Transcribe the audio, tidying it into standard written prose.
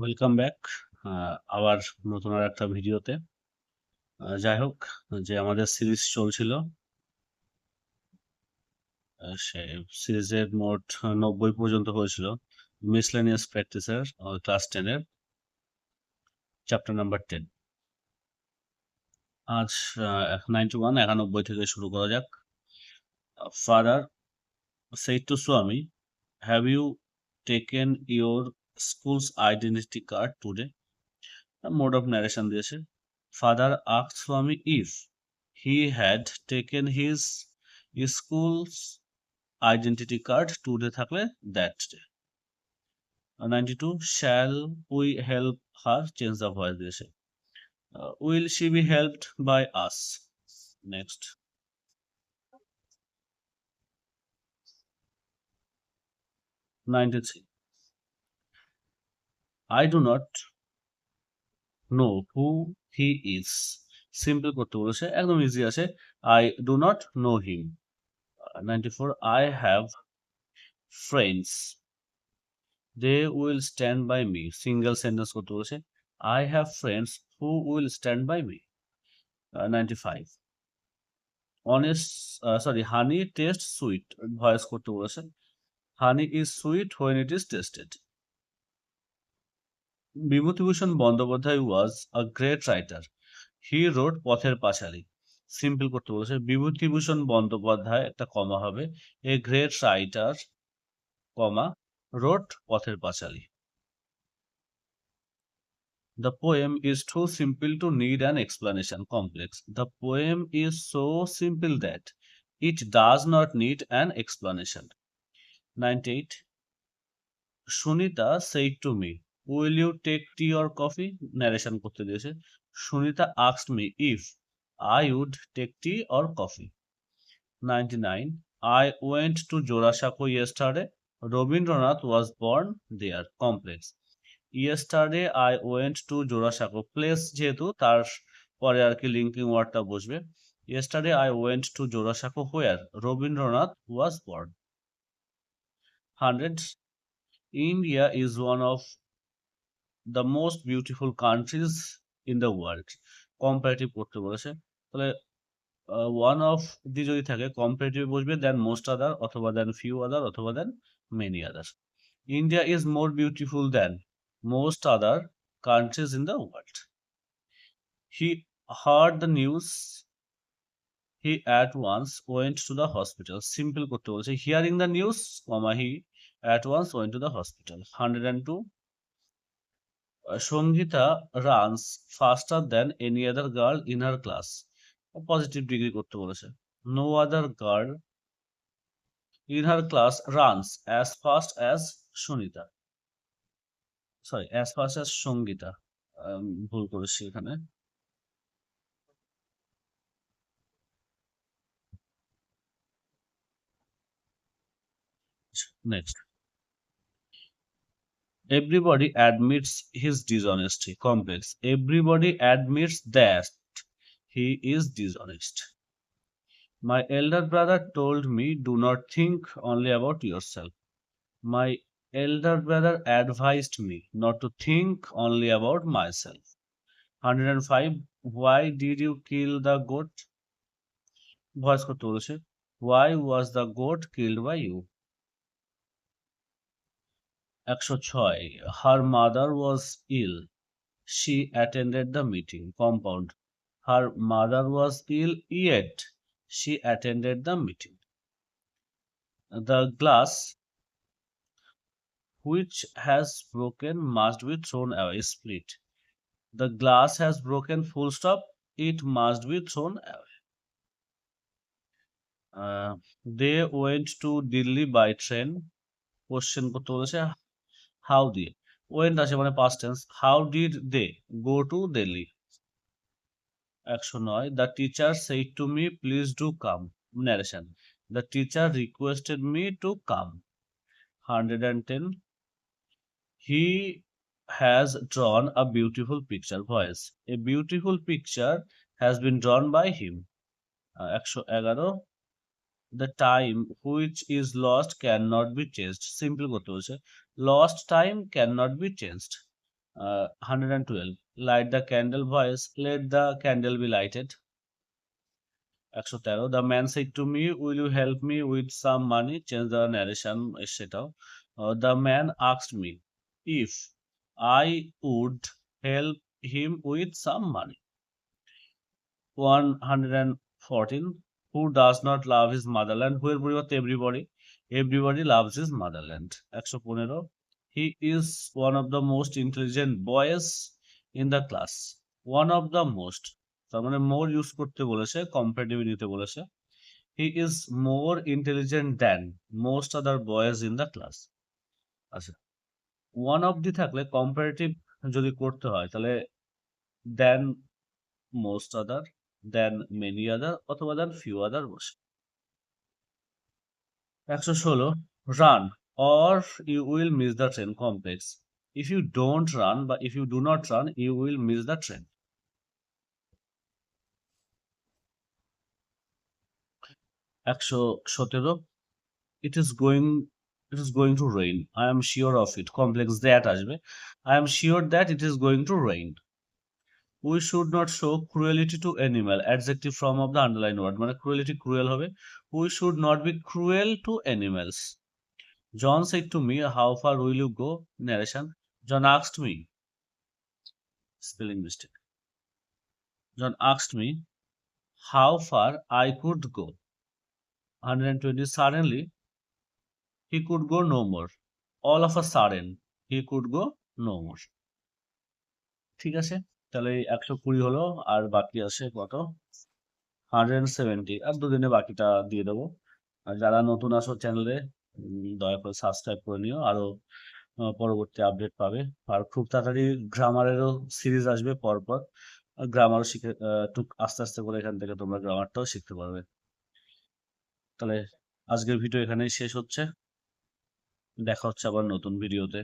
Welcome back আবার নতুন আর একটা ভিডিওতে। যাই হোক, যে আমাদের সিরিজ চলছিল, সে সিরিজের মোট 90 পর্যন্ত হয়েছিল। মিসলেনিয়াস প্র্যাকটিসের ক্লাস 10 এর চ্যাপ্টার নাম্বার 10। আজ 91 থেকে শুরু করা যাক। Father said to Swami, have you taken your school's identity card today? Mode of narration দিয়েছে। Father asked Swami if he had taken his school's identity card today থাকলে that day। 92 shall we help her, change the voice দিয়েছে। will she be helped by us? Next। 93 I do not know who he is, simple করতে বলেছে, একদম easy আছে। I do not know him। 94 I have friends, they will stand by me, single sentence করতে বলেছে। I have friends who will stand by me। 95 honey tastes sweet, voice করতে বলেছে। honey is sweet when it is tasted। Bibhutibhushan Bandyopadhyay was a great writer, he wrote Pather Panchali, simple করতে বলেছে। বিভূতিভূষণ বন্দ্যোপাধ্যায় একটা কমা হবে, a great writer, comma, wrote Pather Panchali. The poem is too simple to need an explanation, complex। The poem is so simple that it does not need an explanation। 98 Sunita said to me, will you take tea or coffee? Narration করতে দিয়েছে। Sunita asked me if I would take tea or coffee। 99 I went to Jorashako yesterday, Rabindranath was born there, complex। yesterday I went to Jorashako, place যেহেতু তার পরে আর কি linking ওয়ার্ডটা বসবে। yesterday I went to Jorashako where Rabindranath was born। 100 India is one of the most beautiful countries in the world, comparative করতে বলেছে। তাহলে one of the যদি থাকে, কম্পারেটিভ বসবে দেন মোস্ট আদার, অথবা দেন ফিউ আদার, অথবা দেন many other. India is more beautiful then most other countries in the world। He heard the news, he at once went to the hospital, simple করতে বলছে। hearing the news, he at once went to the hospital। 102 Sangita runs faster than any other girl in her class, positive degree করতে বলেছে। no other girl in her class runs as fast as Sunita, sorry as fast as Sangeeta, ভুল করেছি এখানে। Next everybody admits his dishonesty, complex। everybody admits that he is dishonest। my elder brother told me do not think only about yourself, my elder brother advised me not to think only about myself। 105 why did you kill the goat? Voice করতে বলেছে। why was the goat killed by you? 106 her mother was ill, she attended the meeting, compound। her mother was ill yet she attended the meeting। the glass which has broken must be thrown away, split। the glass has broken, full stop, it must be thrown away। they went to Delhi by train, question করতে বলেছে how দিয়ে, went আছে মানে past tense, how did they go to Delhi. 109 the teacher said to me please do come, narration, the teacher requested me to come। 110 he has drawn a beautiful picture, voice, a beautiful picture has been drawn by him। 111 the time which is lost cannot be changed, simple করতে বলছে, lost time cannot be changed। 112. Light the candle, boys. Let the candle be lighted. 113. The man said to me, will you help me with some money? Change the narration, etc. The man asked me if I would help him with some money. 114. Who does not love his motherland? Who পরিবর্তে everybody. Everybody loves his motherland. 115. He is one of the most intelligent boys in the class. One of the most. তার মানে more use করতে বলেছে, comparative নিতে বলেছে. He is more intelligent than most other boys in the class. আচ্ছা, one of the থাকলে comparative যদি করতে হয় তাহলে than most other, than many other অথবা than few other বসে। 116. Run or you will miss the train. Complex. If you don't run, but if you do not run, you will miss the train. 117. It is going to rain. I am sure of it. Complex that আসবে। I am sure that it is going to rain. We should not show cruelty to animal. Adjective form of the underlined word. মানে cruelty cruel হবে। We should not be cruel to animals. John said to me, how far will you go? Narration. John asked me. Spelling mistake. John asked me how far I could go. 120. Suddenly, he could go no more. All of a sudden, he could go no more. ঠিক আছে, তাহলে 120 হলো, আর বাকি আছে কত? 170। আর দুদিনে বাকিটা দিয়ে দেবো। আর যারা নতুন আসো চ্যানেলে, দয়া করে সাবস্ক্রাইব করে নিও, আরো পরবর্তী আপডেট পাবে। আর খুব তাড়াতাড়ি গ্রামারেরও সিরিজ আসবে পরপর। গ্রামারও শিখে টুক আস্তে আস্তে করে এখান থেকে তোমরা গ্রামারটাও শিখতে পারবে। তাহলে আজকের ভিডিও এখানেই শেষ হচ্ছে। দেখা হচ্ছে আবার নতুন ভিডিওতে।